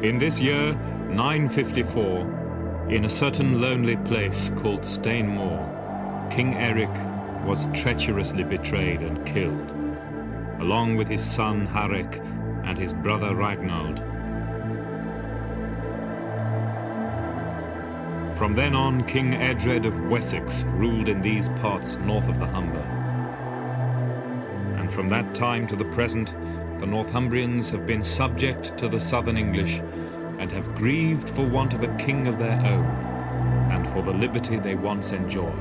In this year, 954, in a certain lonely place called Stainmoor, King Eric was treacherously betrayed and killed, along with his son Harek and his brother Ragnald. From then on, King Edred of Wessex ruled in these parts north of the Humber. And from that time to the present, the Northumbrians have been subject to the southern English and have grieved for want of a king of their own and for the liberty they once enjoyed.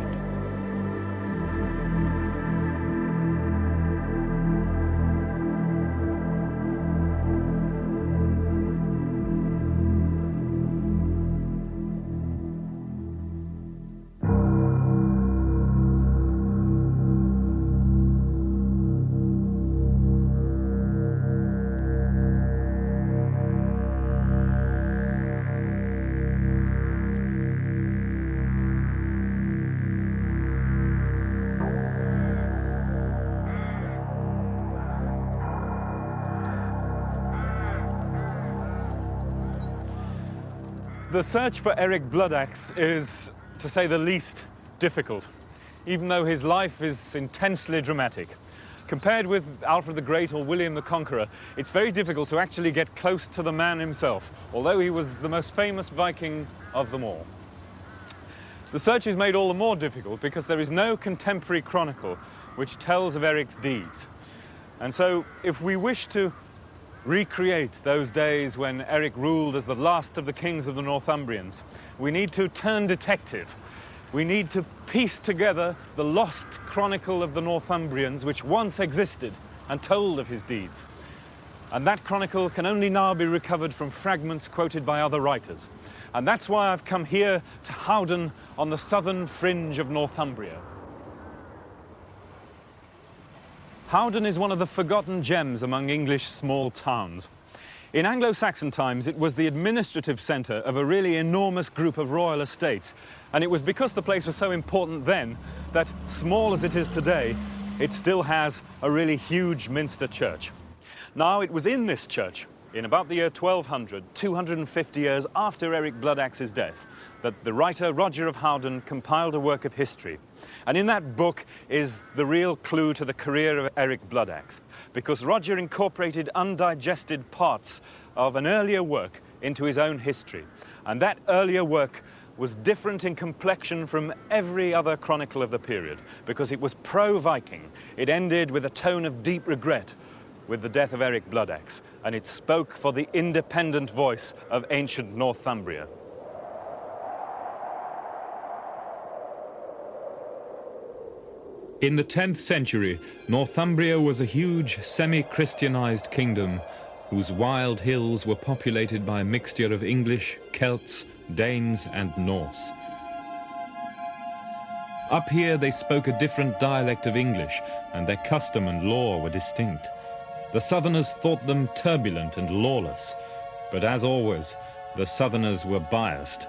The search for Eric Bloodaxe is, to say the least, difficult, even though his life is intensely dramatic. Compared with Alfred the Great or William the Conqueror, it's very difficult to actually get close to the man himself, although he was the most famous Viking of them all. The search is made all the more difficult because there is no contemporary chronicle which tells of Eric's deeds. And so, if we wish to recreate those days when Eric ruled as the last of the kings of the Northumbrians, we need to turn detective. We need to piece together the lost chronicle of the Northumbrians which once existed and told of his deeds. And that chronicle can only now be recovered from fragments quoted by other writers. And that's why I've come here to Howden on the southern fringe of Northumbria. Howden is one of the forgotten gems among English small towns. In Anglo-Saxon times, it was the administrative centre of a really enormous group of royal estates. And it was because the place was so important then that, small as it is today, it still has a really huge minster church. Now, it was in this church, in about the year 1200, 250 years after Eric Bloodaxe's death, that the writer Roger of Howden compiled a work of history. And in that book is the real clue to the career of Eric Bloodaxe, because Roger incorporated undigested parts of an earlier work into his own history. And that earlier work was different in complexion from every other chronicle of the period, because it was pro-Viking. It ended with a tone of deep regret with the death of Eric Bloodaxe, and it spoke for the independent voice of ancient Northumbria. In the 10th century, Northumbria was a huge semi-Christianized kingdom whose wild hills were populated by a mixture of English, Celts, Danes and Norse. Up here they spoke a different dialect of English, and their custom and law were distinct. The Southerners thought them turbulent and lawless, but as always, the Southerners were biased.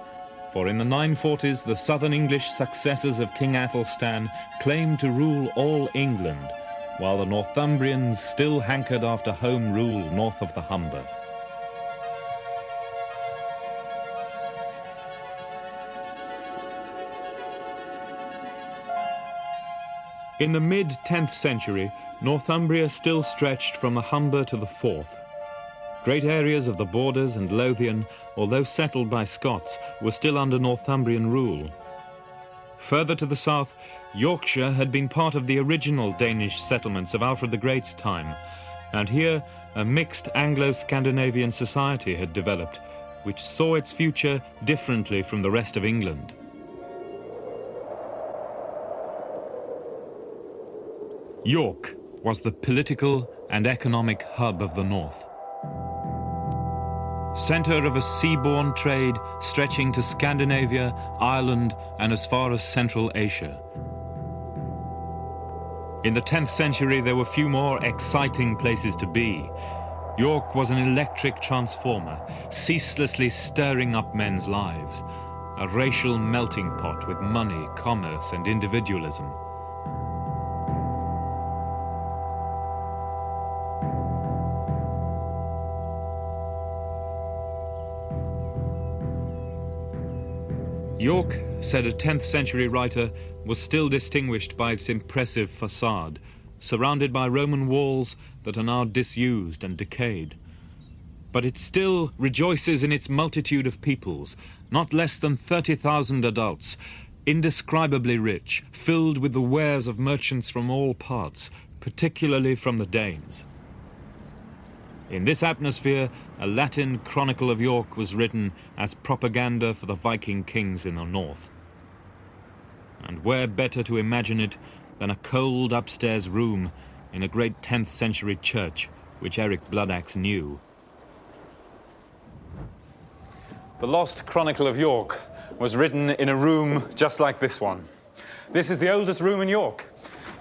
For in the 940s, the southern English successors of King Athelstan claimed to rule all England, while the Northumbrians still hankered after home rule north of the Humber. In the mid-10th century, Northumbria still stretched from the Humber to the Forth. Great areas of the Borders and Lothian, although settled by Scots, were still under Northumbrian rule. Further to the south, Yorkshire had been part of the original Danish settlements of Alfred the Great's time, and here a mixed Anglo-Scandinavian society had developed, which saw its future differently from the rest of England. York was the political and economic hub of the north. Centre of a seaborne trade stretching to Scandinavia, Ireland, and as far as Central Asia. In the 10th century, there were few more exciting places to be. York was an electric transformer, ceaselessly stirring up men's lives, a racial melting pot with money, commerce, and individualism. York, said a 10th century writer, was still distinguished by its impressive facade, surrounded by Roman walls that are now disused and decayed. But it still rejoices in its multitude of peoples, not less than 30,000 adults, indescribably rich, filled with the wares of merchants from all parts, particularly from the Danes. In this atmosphere, a Latin chronicle of York was written as propaganda for the Viking kings in the north. And where better to imagine it than a cold upstairs room in a great 10th century church which Eric Bloodaxe knew. The lost Chronicle of York was written in a room just like this one. This is the oldest room in York.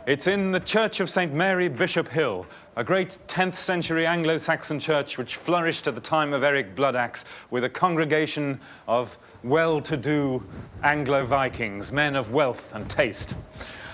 It's in the Church of St. Mary, Bishop Hill, a great 10th century Anglo-Saxon church which flourished at the time of Eric Bloodaxe with a congregation of well-to-do Anglo-Vikings, men of wealth and taste.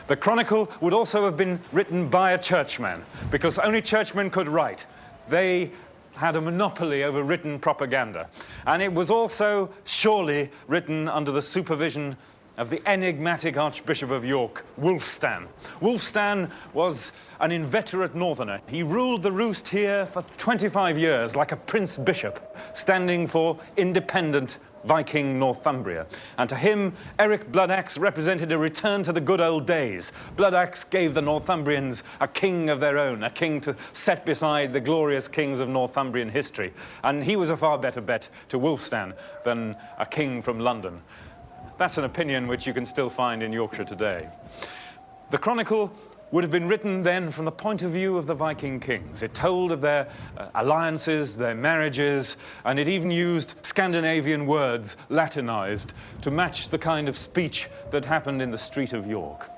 The Chronicle would also have been written by a churchman, because only churchmen could write. They had a monopoly over written propaganda. And it was also surely written under the supervision of the enigmatic Archbishop of York, Wulfstan. Wulfstan was an inveterate northerner. He ruled the roost here for 25 years like a prince bishop, standing for independent Viking Northumbria. And to him, Eric Bloodaxe represented a return to the good old days. Bloodaxe gave the Northumbrians a king of their own, a king to set beside the glorious kings of Northumbrian history. And he was a far better bet to Wulfstan than a king from London. That's an opinion which you can still find in Yorkshire today. The Chronicle would have been written then from the point of view of the Viking kings. It told of their alliances, their marriages, and it even used Scandinavian words, Latinized, to match the kind of speech that happened in the street of York.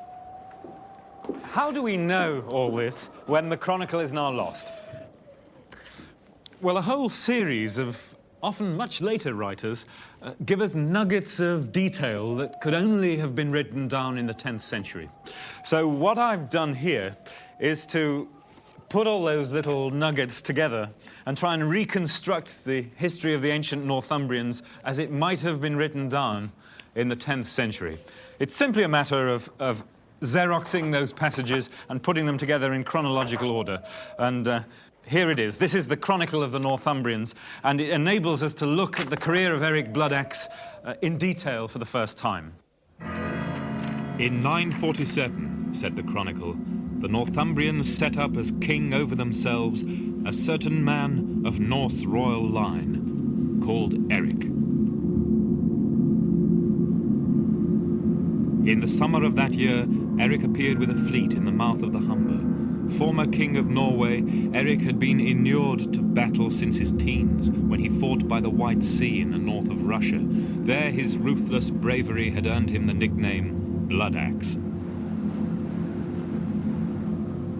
How do we know all this when the Chronicle is now lost? Well, a whole series of often much later writers give us nuggets of detail that could only have been written down in the 10th century. So what I've done here is to put all those little nuggets together and try and reconstruct the history of the ancient Northumbrians as it might have been written down in the 10th century. It's simply a matter of Xeroxing those passages and putting them together in chronological order. And here it is. This is the Chronicle of the Northumbrians, and it enables us to look at the career of Eric Bloodaxe in detail for the first time. In 947, said the Chronicle, the Northumbrians set up as king over themselves a certain man of Norse royal line, called Eric. In the summer of that year, Eric appeared with a fleet in the mouth of the Humber. Former king of Norway, Eric had been inured to battle since his teens, when he fought by the White Sea in the north of Russia. There his ruthless bravery had earned him the nickname Bloodaxe.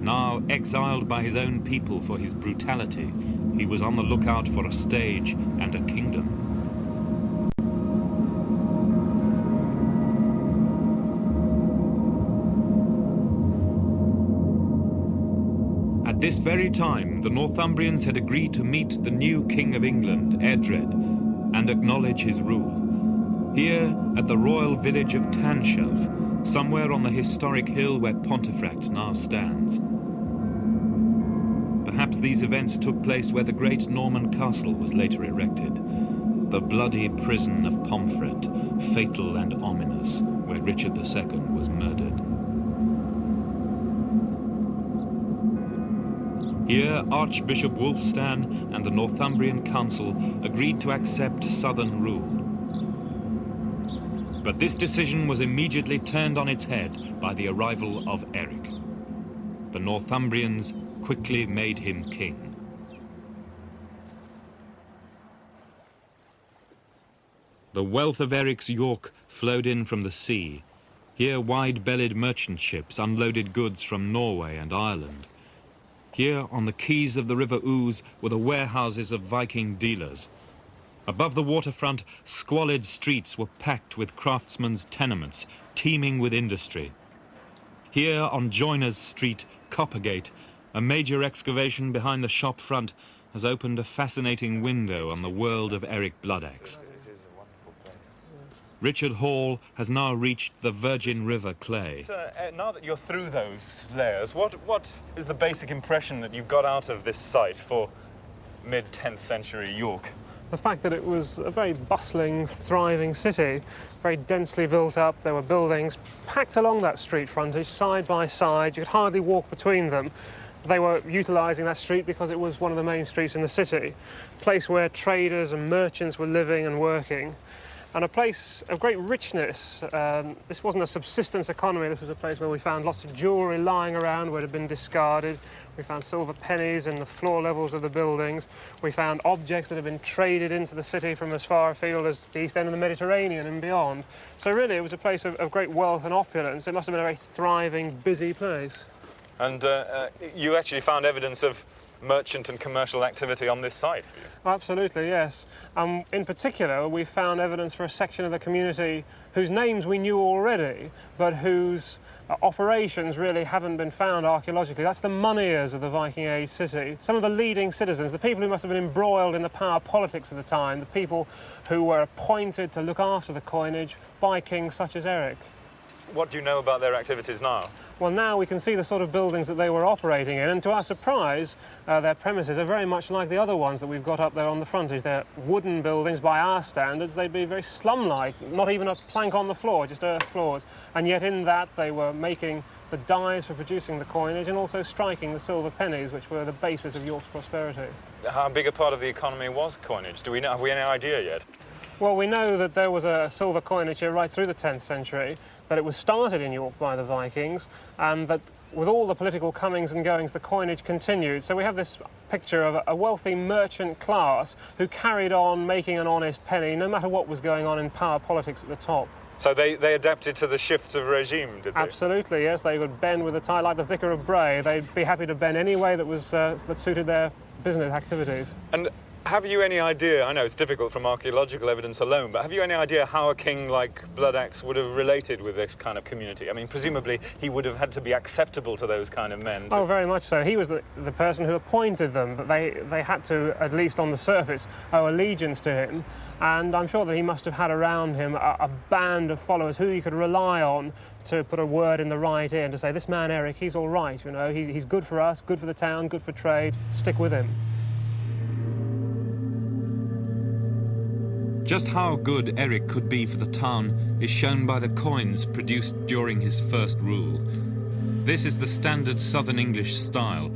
Now exiled by his own people for his brutality, he was on the lookout for a stage and a kingdom. At this very time, the Northumbrians had agreed to meet the new King of England, Edred, and acknowledge his rule. Here, at the royal village of Tanshelf, somewhere on the historic hill where Pontefract now stands. Perhaps these events took place where the great Norman castle was later erected, the bloody prison of Pomfret, fatal and ominous, where Richard II was murdered. Here, Archbishop Wulfstan and the Northumbrian Council agreed to accept southern rule. But this decision was immediately turned on its head by the arrival of Eric. The Northumbrians quickly made him king. The wealth of Eric's York flowed in from the sea. Here, wide-bellied merchant ships unloaded goods from Norway and Ireland. Here, on the quays of the River Ouse, were the warehouses of Viking dealers. Above the waterfront, squalid streets were packed with craftsmen's tenements, teeming with industry. Here, on Joiner's Street, Coppergate, a major excavation behind the shop front has opened a fascinating window on the world of Eric Bloodaxe. Richard Hall has now reached the Virgin River clay. Now that you're through those layers, what is the basic impression that you've got out of this site for mid-10th century York? The fact that it was a very bustling, thriving city, very densely built up. There were buildings packed along that street frontage, side by side. You could hardly walk between them. They were utilising that street because it was one of the main streets in the city, a place where traders and merchants were living and working, and a place of great richness. This wasn't a subsistence economy. This was a place where we found lots of jewellery lying around where it had been discarded. We found silver pennies in the floor levels of the buildings. We found objects that had been traded into the city from as far afield as the east end of the Mediterranean and beyond. So really it was a place of great wealth and opulence. It must have been a very thriving, busy place. And you actually found evidence of merchant and commercial activity on this site? Absolutely, yes. In particular, we found evidence for a section of the community whose names we knew already, but whose operations really haven't been found archaeologically. That's the moneyers of the Viking Age city. Some of the leading citizens, the people who must have been embroiled in the power politics of the time, the people who were appointed to look after the coinage by kings such as Eric. What do you know about their activities now? Well, now we can see the sort of buildings that they were operating in, and to our surprise, their premises are very much like the other ones that we've got up there on the frontage. They're wooden buildings by our standards. They'd be very slum-like, not even a plank on the floor, just earth floors. And yet in that they were making the dies for producing the coinage and also striking the silver pennies, which were the basis of York's prosperity. How big a part of the economy was coinage? Have we any idea yet? Well, we know that there was a silver coinage here right through the 10th century, that it was started in York by the Vikings, and that with all the political comings and goings, the coinage continued. So we have this picture of a wealthy merchant class who carried on making an honest penny, no matter what was going on in power politics at the top. So they adapted to the shifts of regime, did they? Absolutely, yes. They would bend with the tide like the Vicar of Bray. They'd be happy to bend any way that was that suited their business activities. And have you any idea, I know it's difficult from archaeological evidence alone, but have you any idea how a king like Bloodaxe would have related with this kind of community? I mean, presumably he would have had to be acceptable to those kind of men. Oh, very much so. He was the person who appointed them, but they had to, at least on the surface, owe allegiance to him. And I'm sure that he must have had around him a band of followers who he could rely on to put a word in the right ear and to say, this man Eric, he's all right, you know, he's good for us, good for the town, good for trade, stick with him. Just how good Eric could be for the town is shown by the coins produced during his first rule. This is the standard Southern English style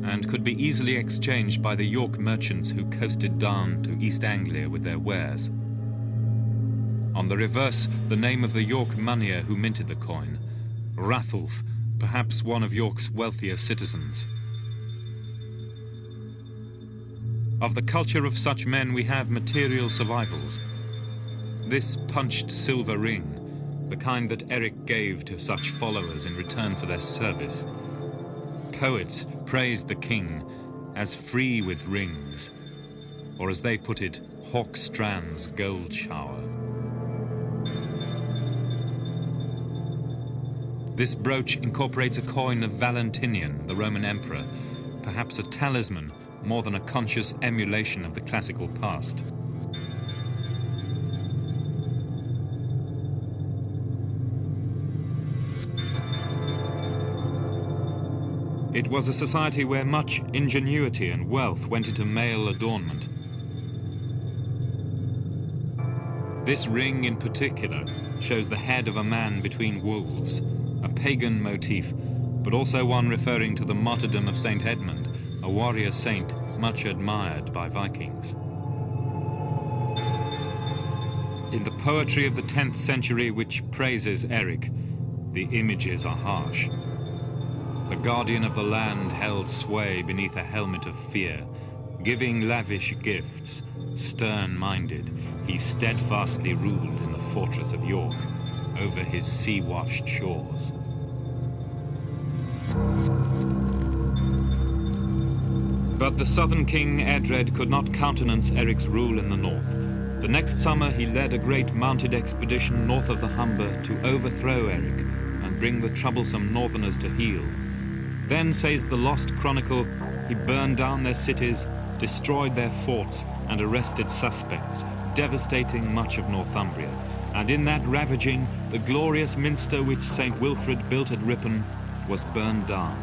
and could be easily exchanged by the York merchants who coasted down to East Anglia with their wares. On the reverse, the name of the York moneyer who minted the coin, Rathulf, perhaps one of York's wealthier citizens. Of the culture of such men we have material survivals. This punched silver ring, the kind that Eric gave to such followers in return for their service. Poets praised the king as free with rings, or as they put it, Hawkstrand's gold shower. This brooch incorporates a coin of Valentinian, the Roman emperor, perhaps a talisman more than a conscious emulation of the classical past. It was a society where much ingenuity and wealth went into male adornment. This ring in particular shows the head of a man between wolves, a pagan motif, but also one referring to the martyrdom of Saint Edmund, a warrior saint much admired by Vikings. In the poetry of the 10th century which praises Eric, the images are harsh. The guardian of the land held sway beneath a helmet of fear, giving lavish gifts, stern-minded, he steadfastly ruled in the fortress of York, over his sea-washed shores. But the southern king Edred could not countenance Eric's rule in the north. The next summer he led a great mounted expedition north of the Humber to overthrow Eric and bring the troublesome northerners to heel. Then, says the lost chronicle, he burned down their cities, destroyed their forts and arrested suspects, devastating much of Northumbria, And in that ravaging, the glorious minster which St. Wilfrid built at Ripon was burned down.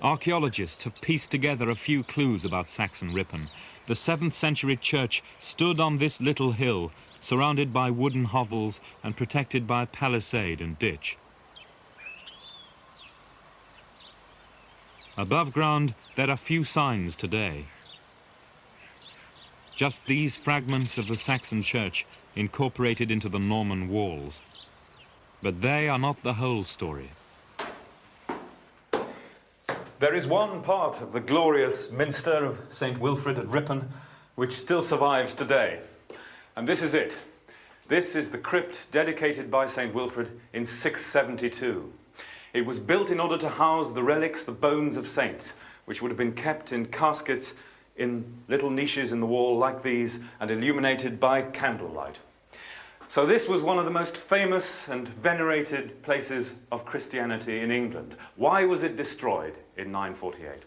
Archaeologists have pieced together a few clues about Saxon Ripon. The 7th century church stood on this little hill, surrounded by wooden hovels and protected by a palisade and ditch. Above ground, there are few signs today. Just these fragments of the Saxon church incorporated into the Norman walls. But they are not the whole story. There is one part of the glorious minster of St. Wilfrid at Ripon which still survives today. And this is it. This is the crypt dedicated by St. Wilfrid in 672. It was built in order to house the relics, the bones of saints, which would have been kept in caskets in little niches in the wall like these and illuminated by candlelight. So this was one of the most famous and venerated places of Christianity in England. Why was it destroyed in 948?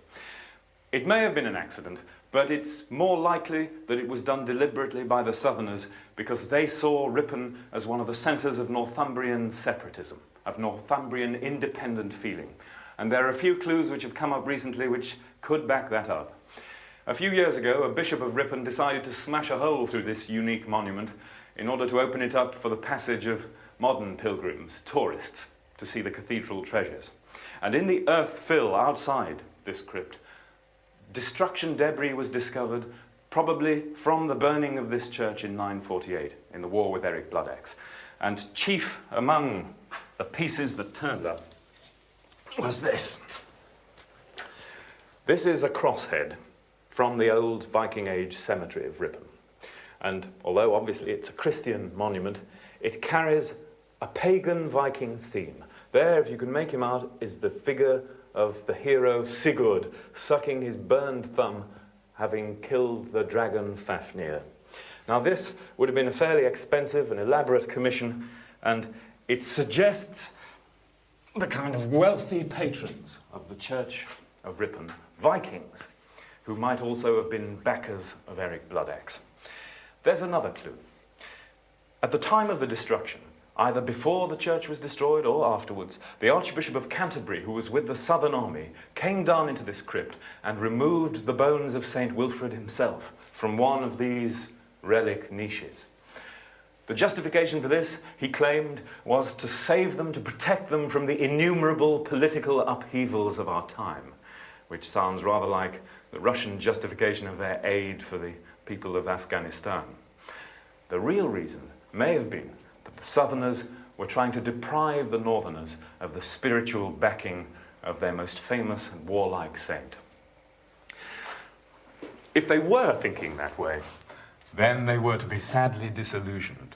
It may have been an accident, but it's more likely that it was done deliberately by the Southerners because they saw Ripon as one of the centres of Northumbrian separatism, of Northumbrian independent feeling. And there are a few clues which have come up recently which could back that up. A few years ago, a bishop of Ripon decided to smash a hole through this unique monument in order to open it up for the passage of modern pilgrims, tourists, to see the cathedral treasures. And in the earth fill outside this crypt, destruction debris was discovered, probably from the burning of this church in 948, in the war with Eric Bloodaxe. And chief among the pieces that turned up was this. This is a crosshead from the old Viking age cemetery of Ripon. And although obviously it's a Christian monument, it carries a pagan Viking theme. There, if you can make him out, is the figure of the hero Sigurd sucking his burned thumb, having killed the dragon Fafnir. Now this would have been a fairly expensive and elaborate commission, and it suggests the kind of wealthy patrons of the Church of Ripon, Vikings, who might also have been backers of Eric Bloodaxe. There's another clue. At the time of the destruction, either before the church was destroyed or afterwards, the Archbishop of Canterbury, who was with the Southern Army, came down into this crypt and removed the bones of St. Wilfrid himself from one of these relic niches. The justification for this, he claimed, was to save them, to protect them from the innumerable political upheavals of our time, which sounds rather like the Russian justification of their aid for the people of Afghanistan. The real reason may have been that the Southerners were trying to deprive the Northerners of the spiritual backing of their most famous and warlike saint. If they were thinking that way, then they were to be sadly disillusioned.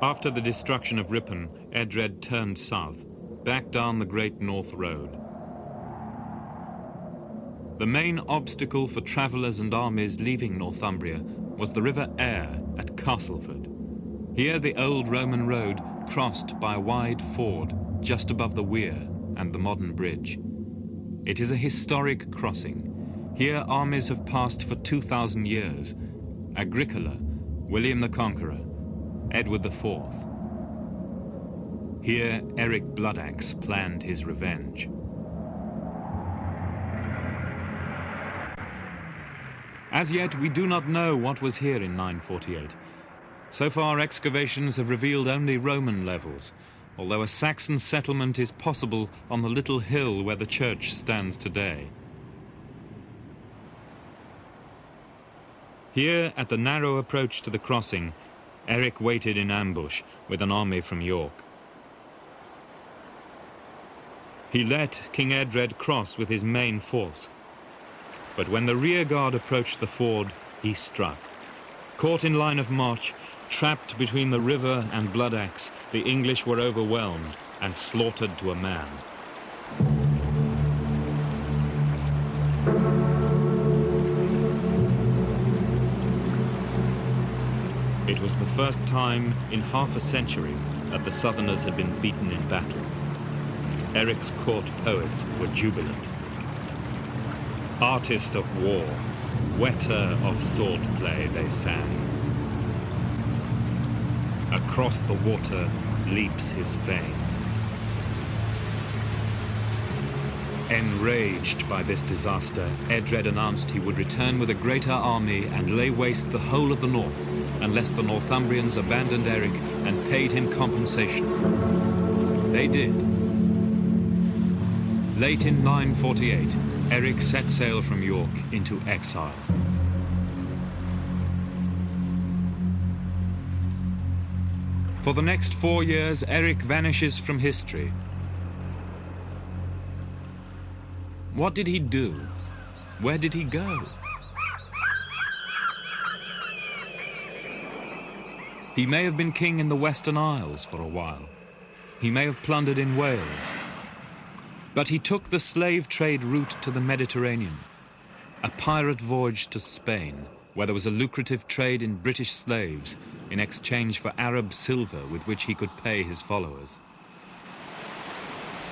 After the destruction of Ripon, Edred turned south, back down the Great North Road. The main obstacle for travellers and armies leaving Northumbria was the River Aire at Castleford. Here the old Roman road crossed by a wide ford just above the weir and the modern bridge. It is a historic crossing. Here armies have passed for 2,000 years. Agricola, William the Conqueror, Edward IV. Here Eric Bloodaxe planned his revenge. As yet, we do not know what was here in 948. So far, excavations have revealed only Roman levels, although a Saxon settlement is possible on the little hill where the church stands today. Here, at the narrow approach to the crossing, Eric waited in ambush with an army from York. He let King Edred cross with his main force. But when the rear guard approached the ford, he struck. Caught in line of march, Trapped between the river and Bloodaxe, the English were overwhelmed and slaughtered to a man. It was the first time in half a century that the Southerners had been beaten in battle. Eric's court poets were jubilant. Artist of war, wetter of swordplay, they sang. Across the water leaps his fame. Enraged by this disaster, Edred announced he would return with a greater army and lay waste the whole of the north, unless the Northumbrians abandoned Eric and paid him compensation. They did. Late in 948, Eric set sail from York into exile. For the next 4 years, Eric vanishes from history. What did he do? Where did he go? He may have been king in the Western Isles for a while. He may have plundered in Wales. But he took the slave trade route to the Mediterranean, a pirate voyage to Spain, where there was a lucrative trade in British slaves in exchange for Arab silver with which he could pay his followers.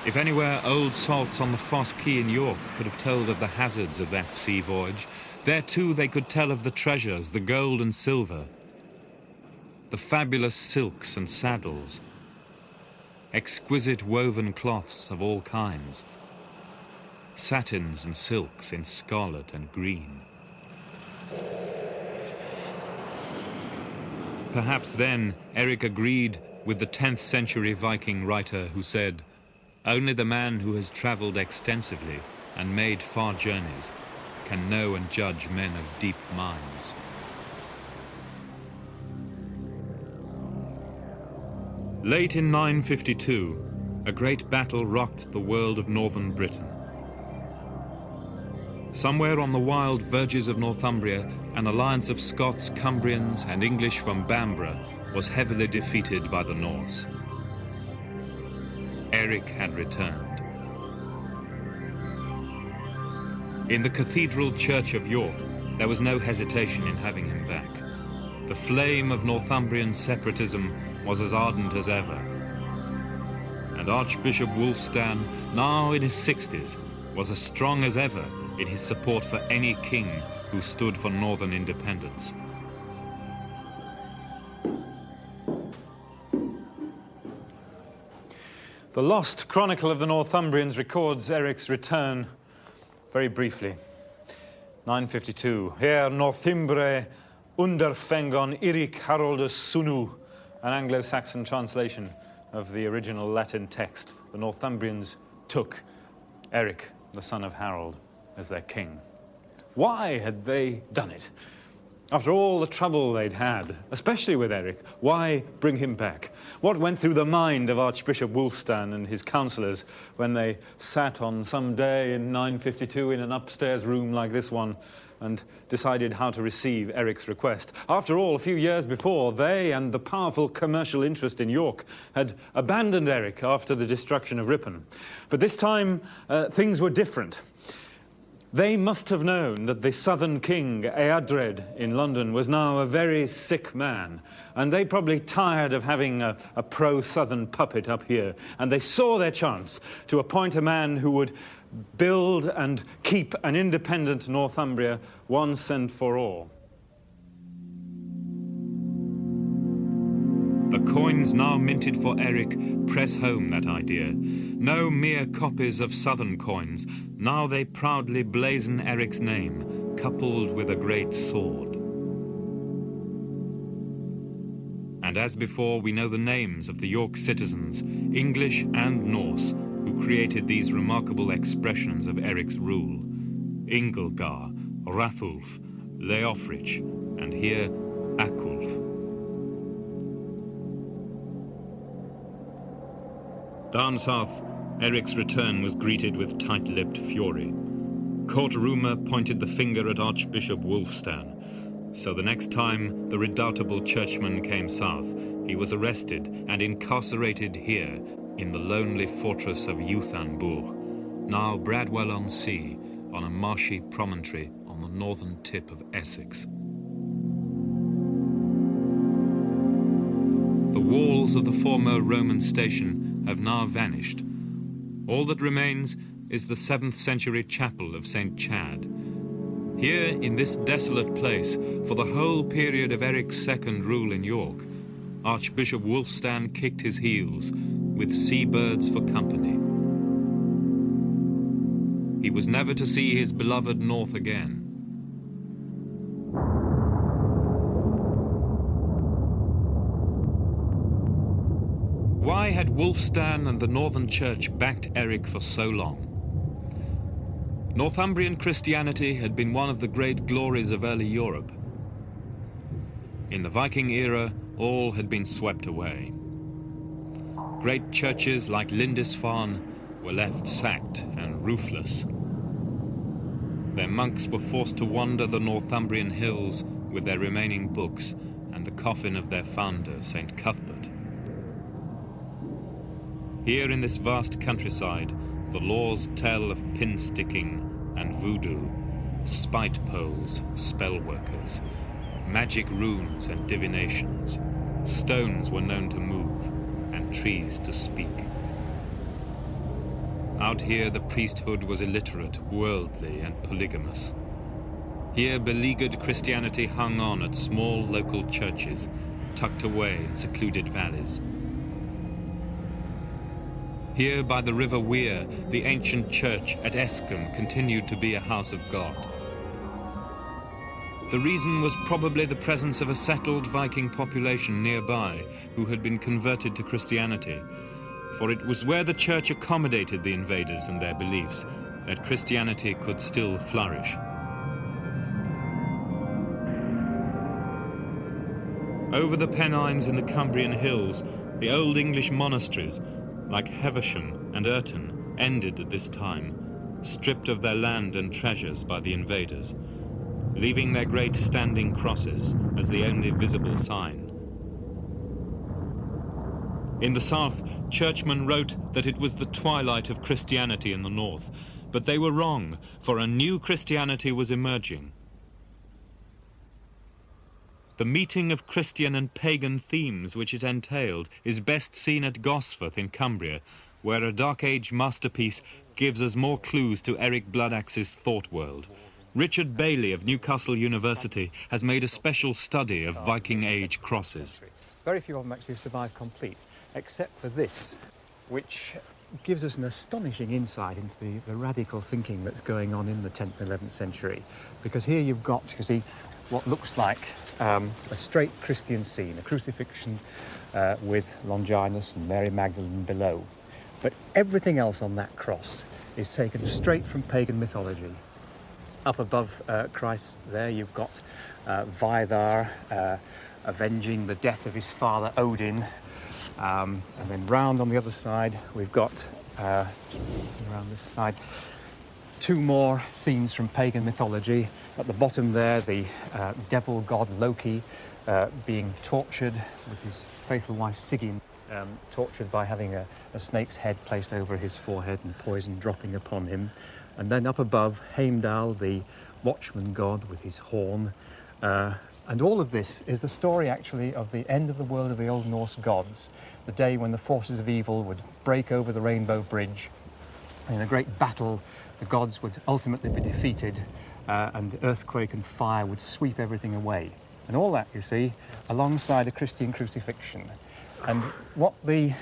If anywhere old salts on the Foss Quay in York could have told of the hazards of that sea voyage, there too they could tell of the treasures, the gold and silver, the fabulous silks and saddles, exquisite woven cloths of all kinds, satins and silks in scarlet and green. Perhaps then Eric agreed with the 10th century Viking writer who said, "Only the man who has travelled extensively and made far journeys can know and judge men of deep minds." Late in 952, a great battle rocked the world of northern Britain. Somewhere on the wild verges of Northumbria, an alliance of Scots, Cumbrians, and English from Bamborough was heavily defeated by the Norse. Eric had returned. In the Cathedral Church of York, there was no hesitation in having him back. The flame of Northumbrian separatism was as ardent as ever. And Archbishop Wulfstan, now in his 60s, was as strong as ever in his support for any king who stood for northern independence. The lost chronicle of the Northumbrians records Eric's return very briefly. 952. Here Northumbre underfengon Eric Haroldus Sunu, an Anglo-Saxon translation of the original Latin text. The Northumbrians took Eric, the son of Harold, as their king. Why had they done it? After all the trouble they'd had, especially with Eric, why bring him back? What went through the mind of Archbishop Wulfstan and his councillors when they sat on some day in 952 in an upstairs room like this one and decided how to receive Eric's request? After all, a few years before, they and the powerful commercial interest in York had abandoned Eric after the destruction of Ripon. But this time, things were different. They must have known that the southern king, Eadred, in London, was now a very sick man. And they probably tired of having a pro-southern puppet up here. And they saw their chance to appoint a man who would build and keep an independent Northumbria once and for all. The coins now minted for Eric press home that idea. No mere copies of southern coins. Now they proudly blazon Eric's name, coupled with a great sword. And as before, we know the names of the York citizens, English and Norse, who created these remarkable expressions of Eric's rule. Ingilgar, Rathulf, Leofric, and here Aculf. Down south, Eric's return was greeted with tight-lipped fury. Court rumour pointed the finger at Archbishop Wulfstan. So the next time the redoubtable churchman came south, he was arrested and incarcerated here in the lonely fortress of Uthanburg, now Bradwell-on-Sea, on a marshy promontory on the northern tip of Essex. The walls of the former Roman station have now vanished. All that remains is the 7th century chapel of St. Chad. Here, in this desolate place, for the whole period of Eric's second rule in York, Archbishop Wulfstan kicked his heels, with seabirds for company. He was never to see his beloved north again. Why had Wulfstan and the Northern Church backed Eric for so long? Northumbrian Christianity had been one of the great glories of early Europe. In the Viking era, all had been swept away. Great churches like Lindisfarne were left sacked and roofless. Their monks were forced to wander the Northumbrian hills with their remaining books and the coffin of their founder, St. Cuthbert. Here in this vast countryside, the laws tell of pin-sticking and voodoo, spite poles, spell workers, magic runes and divinations. Stones were known to move, and trees to speak. Out here the priesthood was illiterate, worldly and polygamous. Here beleaguered Christianity hung on at small local churches, tucked away in secluded valleys. Here by the River Wear, the ancient church at Escombe continued to be a house of God. The reason was probably the presence of a settled Viking population nearby who had been converted to Christianity, for it was where the church accommodated the invaders and their beliefs that Christianity could still flourish. Over the Pennines in the Cumbrian hills, the old English monasteries, like Heversham and Urton, ended at this time, stripped of their land and treasures by the invaders, leaving their great standing crosses as the only visible sign. In the south, churchmen wrote that it was the twilight of Christianity in the north, but they were wrong, for a new Christianity was emerging. The meeting of Christian and pagan themes which it entailed is best seen at Gosforth in Cumbria, where a Dark Age masterpiece gives us more clues to Eric Bloodaxe's thought world. Richard Bailey of Newcastle University has made a special study of Viking Age crosses. Very few of them actually survive complete, except for this, which gives us an astonishing insight into the radical thinking that's going on in the 10th and 11th century. Because here you've got, you see, what looks like a straight Christian scene, a crucifixion with Longinus and Mary Magdalene below. But everything else on that cross is taken straight from pagan mythology. Up above Christ there you've got Vidar avenging the death of his father Odin, and then round on the other side we've got, around this side, two more scenes from pagan mythology. At the bottom there, the devil god Loki being tortured with his faithful wife Sigyn, tortured by having a snake's head placed over his forehead and poison dropping upon him. And then up above, Heimdall, the watchman god with his horn. And all of this is the story actually of the end of the world of the Old Norse gods, the day when the forces of evil would break over the Rainbow Bridge. In a great battle, the gods would ultimately be defeated, and earthquake and fire would sweep everything away. And all that, you see, alongside a Christian crucifixion. And what the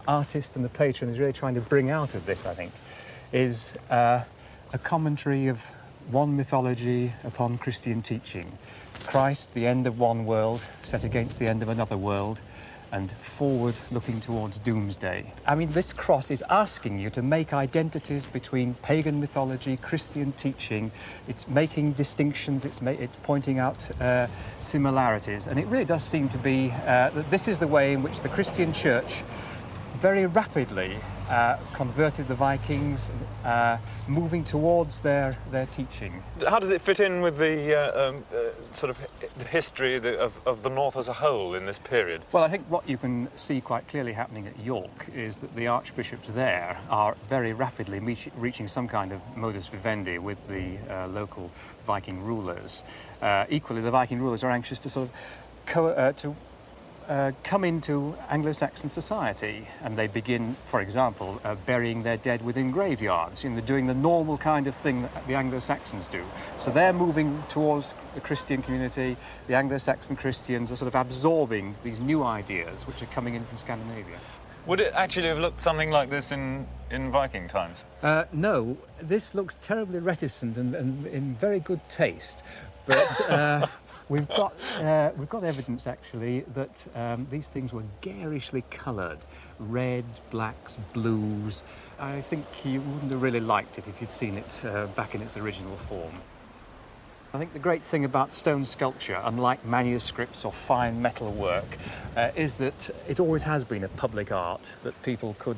artist and the patron is really trying to bring out of this, I think, is a commentary of one mythology upon Christian teaching. Christ, the end of one world, set against the end of another world, and forward looking towards doomsday. I mean, this cross is asking you to make identities between pagan mythology, Christian teaching. It's making distinctions, it's pointing out similarities, and it really does seem to be that this is the way in which the Christian church very rapidly converted the Vikings, moving towards their teaching. How does it fit in with the sort of the history of the North as a whole in this period? Well, I think what you can see quite clearly happening at York is that the archbishops there are very rapidly reaching some kind of modus vivendi with the local Viking rulers. Equally, the Viking rulers are anxious to sort of come into Anglo-Saxon society, and they begin, for example, burying their dead within graveyards, doing the normal kind of thing that the Anglo-Saxons do. So they're moving towards the Christian community. The Anglo-Saxon Christians are sort of absorbing these new ideas which are coming in from Scandinavia. Would it actually have looked something like this in Viking times? No, this looks terribly reticent and in very good taste, but We've got evidence, actually, that these things were garishly coloured. Reds, blacks, blues. I think you wouldn't have really liked it if you'd seen it back in its original form. I think the great thing about stone sculpture, unlike manuscripts or fine metal work, is that it always has been a public art that people could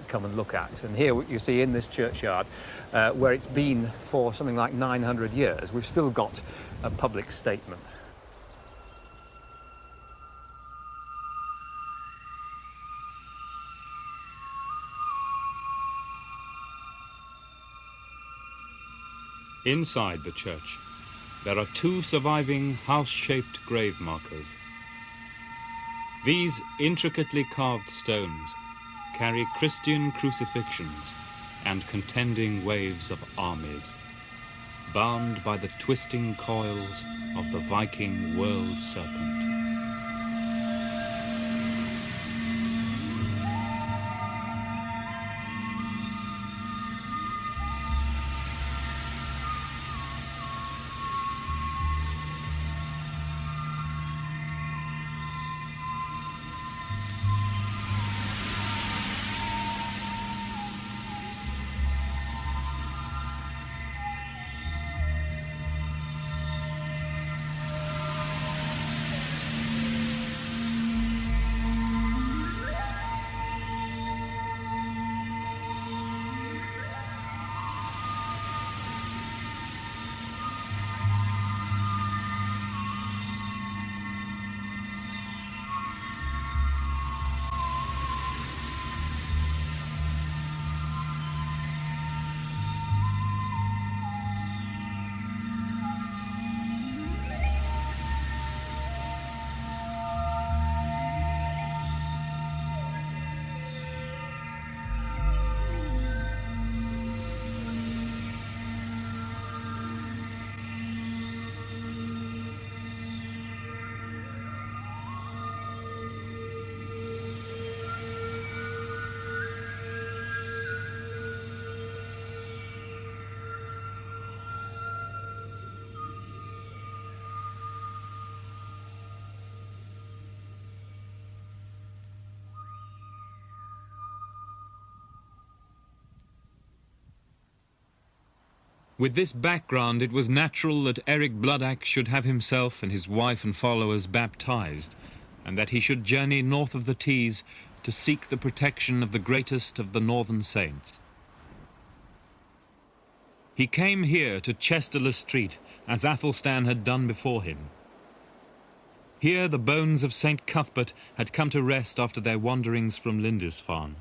come and look at. And here you see in this churchyard, where it's been for something like 900 years, we've still got a public statement. Inside the church, there are two surviving house-shaped grave markers. These intricately carved stones carry Christian crucifixions and contending waves of armies, bound by the twisting coils of the Viking world serpent. With this background, it was natural that Eric Bloodaxe should have himself and his wife and followers baptized, and that he should journey north of the Tees to seek the protection of the greatest of the northern saints. He came here to Chester Street, as Athelstan had done before him. Here the bones of St. Cuthbert had come to rest after their wanderings from Lindisfarne.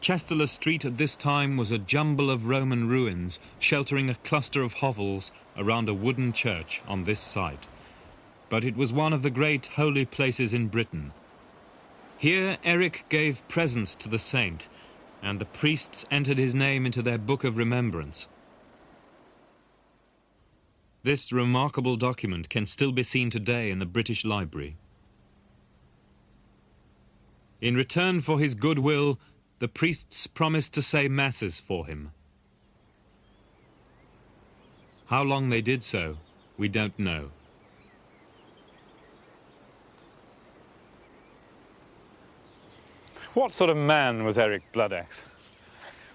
Chester Street at this time was a jumble of Roman ruins, sheltering a cluster of hovels around a wooden church on this site. But it was one of the great holy places in Britain. Here Eric gave presents to the saint, and the priests entered his name into their book of remembrance. This remarkable document can still be seen today in the British Library. In return for his goodwill, the priests promised to say masses for him. How long they did so, we don't know. What sort of man was Eric Bloodaxe?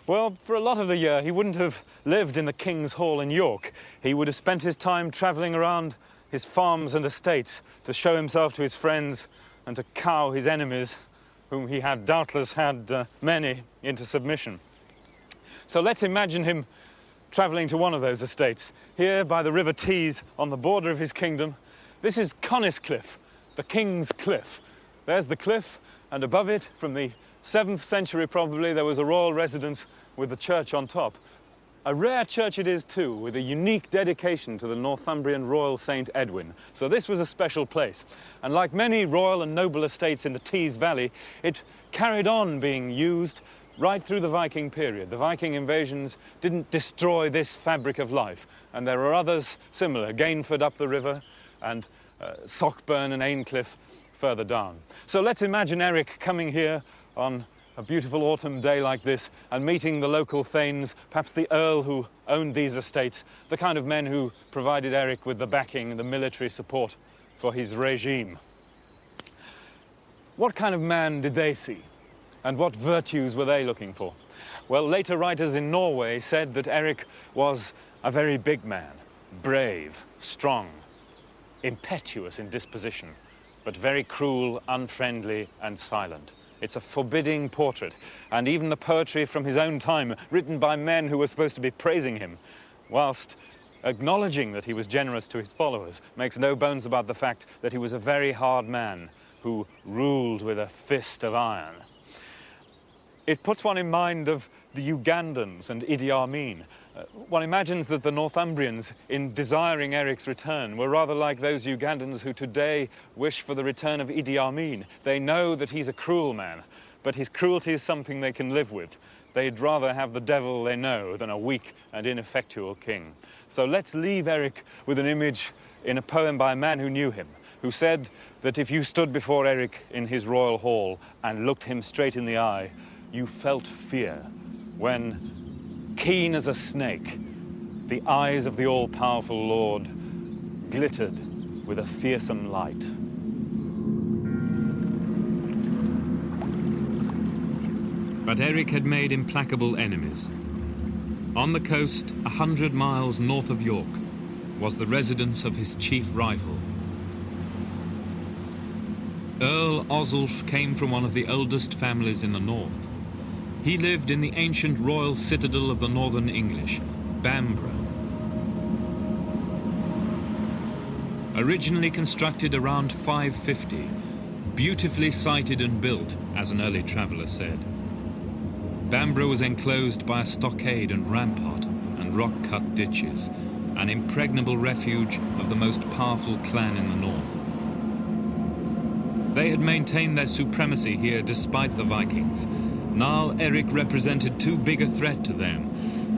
Well, for a lot of the year, he wouldn't have lived in the King's Hall in York. He would have spent his time travelling around his farms and estates to show himself to his friends and to cow his enemies whom he had doubtless had many into submission. So let's imagine him travelling to one of those estates. Here by the River Tees, on the border of his kingdom, this is Coniscliffe, the King's Cliff. There's the cliff, and above it, from the 7th century probably, there was a royal residence with the church on top. A rare church it is too, with a unique dedication to the Northumbrian royal Saint Edwin. So this was a special place. And like many royal and noble estates in the Tees Valley, it carried on being used right through the Viking period. The Viking invasions didn't destroy this fabric of life. And there are others similar, Gainford up the river, and Sockburn and Aincliffe further down. So let's imagine Eric coming here on a beautiful autumn day like this and meeting the local thanes, perhaps the earl who owned these estates, the kind of men who provided Eric with the backing and the military support for his regime. What kind of man did they see? And what virtues were they looking for? Well, later writers in Norway said that Eric was a very big man, brave, strong, impetuous in disposition, but very cruel, unfriendly, and silent. It's a forbidding portrait, and even the poetry from his own time, written by men who were supposed to be praising him, whilst acknowledging that he was generous to his followers, makes no bones about the fact that he was a very hard man who ruled with a fist of iron. It puts one in mind of the Ugandans and Idi Amin. One imagines that the Northumbrians, in desiring Eric's return, were rather like those Ugandans who today wish for the return of Idi Amin. They know that he's a cruel man, but his cruelty is something they can live with. They'd rather have the devil they know than a weak and ineffectual king. So let's leave Eric with an image in a poem by a man who knew him, who said that if you stood before Eric in his royal hall and looked him straight in the eye, you felt fear when, keen as a snake, the eyes of the all-powerful Lord glittered with a fearsome light. But Eric had made implacable enemies. On the coast, 100 miles north of York, was the residence of his chief rival. Earl Oswulf came from one of the oldest families in the north. He lived in the ancient royal citadel of the northern English, Bamborough. Originally constructed around 550, beautifully sited and built, as an early traveller said. Bamborough was enclosed by a stockade and rampart and rock-cut ditches, an impregnable refuge of the most powerful clan in the north. They had maintained their supremacy here despite the Vikings. Now Eric represented too big a threat to them,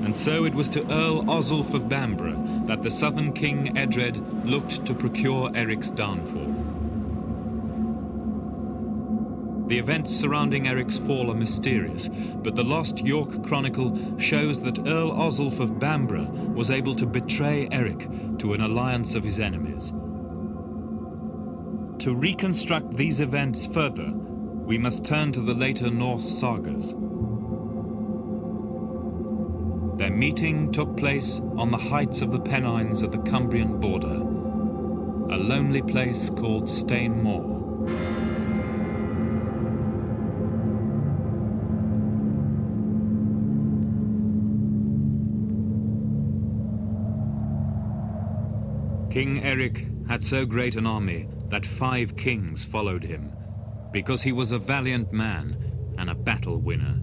and so it was to Earl Oswulf of Bamborough that the southern king Edred looked to procure Eric's downfall. The events surrounding Eric's fall are mysterious, but the lost York Chronicle shows that Earl Oswulf of Bamborough was able to betray Eric to an alliance of his enemies. To reconstruct these events further, we must turn to the later Norse sagas. Their meeting took place on the heights of the Pennines at the Cumbrian border, a lonely place called Stane Moor. King Eric had so great an army that 5 kings followed him, because he was a valiant man and a battle winner.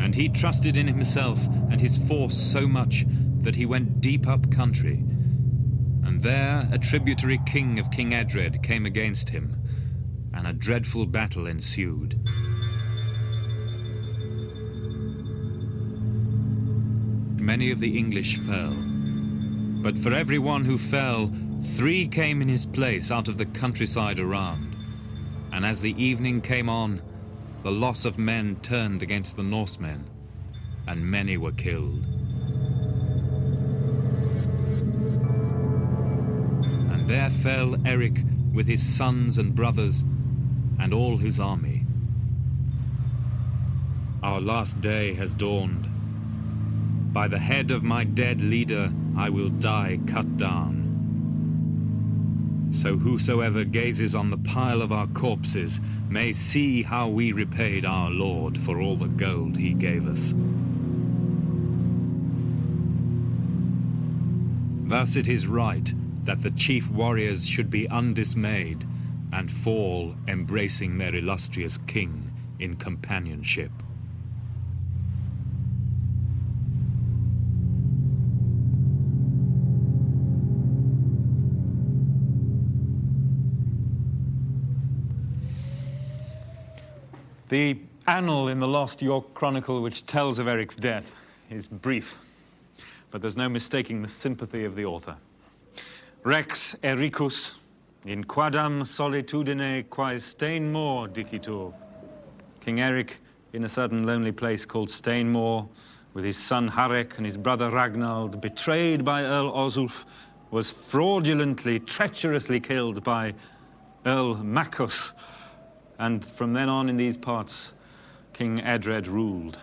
And he trusted in himself and his force so much that he went deep up country. And there a tributary king of King Edred came against him, and a dreadful battle ensued. Many of the English fell, but for every one who fell, 3 came in his place out of the countryside around. And as the evening came on, the loss of men turned against the Norsemen, and many were killed. And there fell Eric with his sons and brothers and all his army. Our last day has dawned. By the head of my dead leader, I will die cut down. So whosoever gazes on the pile of our corpses may see how we repaid our Lord for all the gold he gave us. Thus it is right that the chief warriors should be undismayed and fall embracing their illustrious king in companionship. The annal in the lost York Chronicle which tells of Eric's death is brief, but there's no mistaking the sympathy of the author. Rex Ericus in quadam solitudine quae Stainmore dicitur. King Eric, in a certain lonely place called Stainmore, with his son Harek and his brother Ragnald, betrayed by Earl Osulf, was fraudulently, treacherously killed by Earl Maccus. And from then on in these parts, King Edred ruled.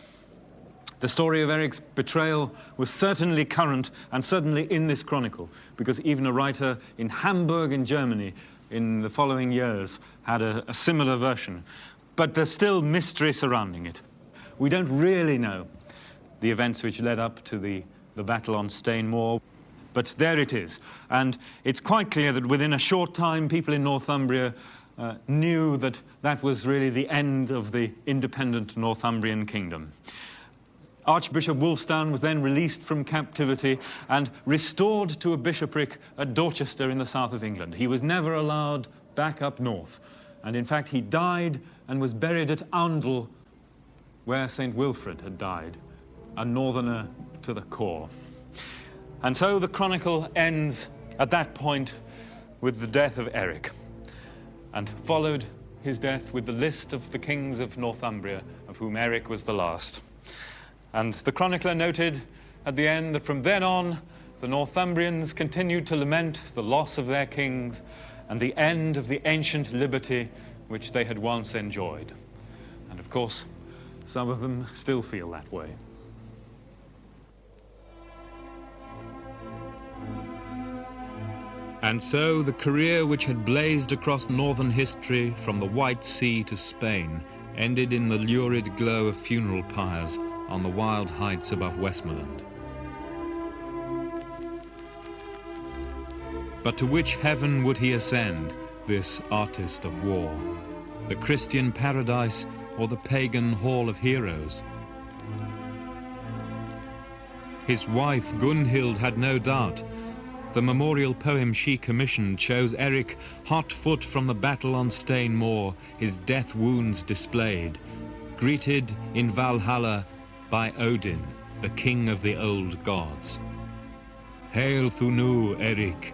The story of Eric's betrayal was certainly current and certainly in this chronicle, because even a writer in Hamburg in Germany in the following years had a similar version. But there's still mystery surrounding it. We don't really know the events which led up to the battle on Stainmore, but there it is. And it's quite clear that within a short time, people in Northumbria knew that that was really the end of the independent Northumbrian kingdom. Archbishop Wulfstan was then released from captivity and restored to a bishopric at Dorchester in the south of England. He was never allowed back up north. And in fact, he died and was buried at Oundle, where St. Wilfrid had died, a northerner to the core. And so the chronicle ends at that point with the death of Eric, and followed his death with the list of the kings of Northumbria, of whom Eric was the last. And the chronicler noted at the end that from then on, the Northumbrians continued to lament the loss of their kings and the end of the ancient liberty which they had once enjoyed. And of course, some of them still feel that way. And so the career which had blazed across northern history from the White Sea to Spain ended in the lurid glow of funeral pyres on the wild heights above Westmoreland. But to which heaven would he ascend, this artist of war? The Christian paradise or the pagan hall of heroes? His wife Gunhild had no doubt. The memorial poem she commissioned shows Eric hot foot from the battle on Stainmore, his death wounds displayed, greeted in Valhalla by Odin, the king of the old gods. Hail Thunu, Eric,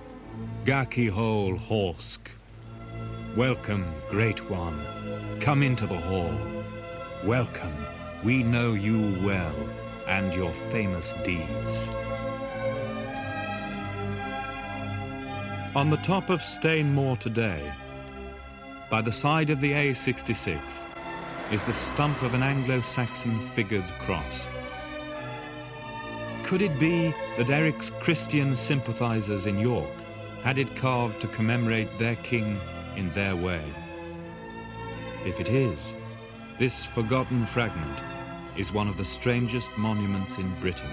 Gaki hol Horsk. Welcome, great one, come into the hall. Welcome, we know you well and your famous deeds. On the top of Stainmore today, by the side of the A66, is the stump of an Anglo-Saxon figured cross. Could it be that Eric's Christian sympathizers in York had it carved to commemorate their king in their way? If it is, this forgotten fragment is one of the strangest monuments in Britain.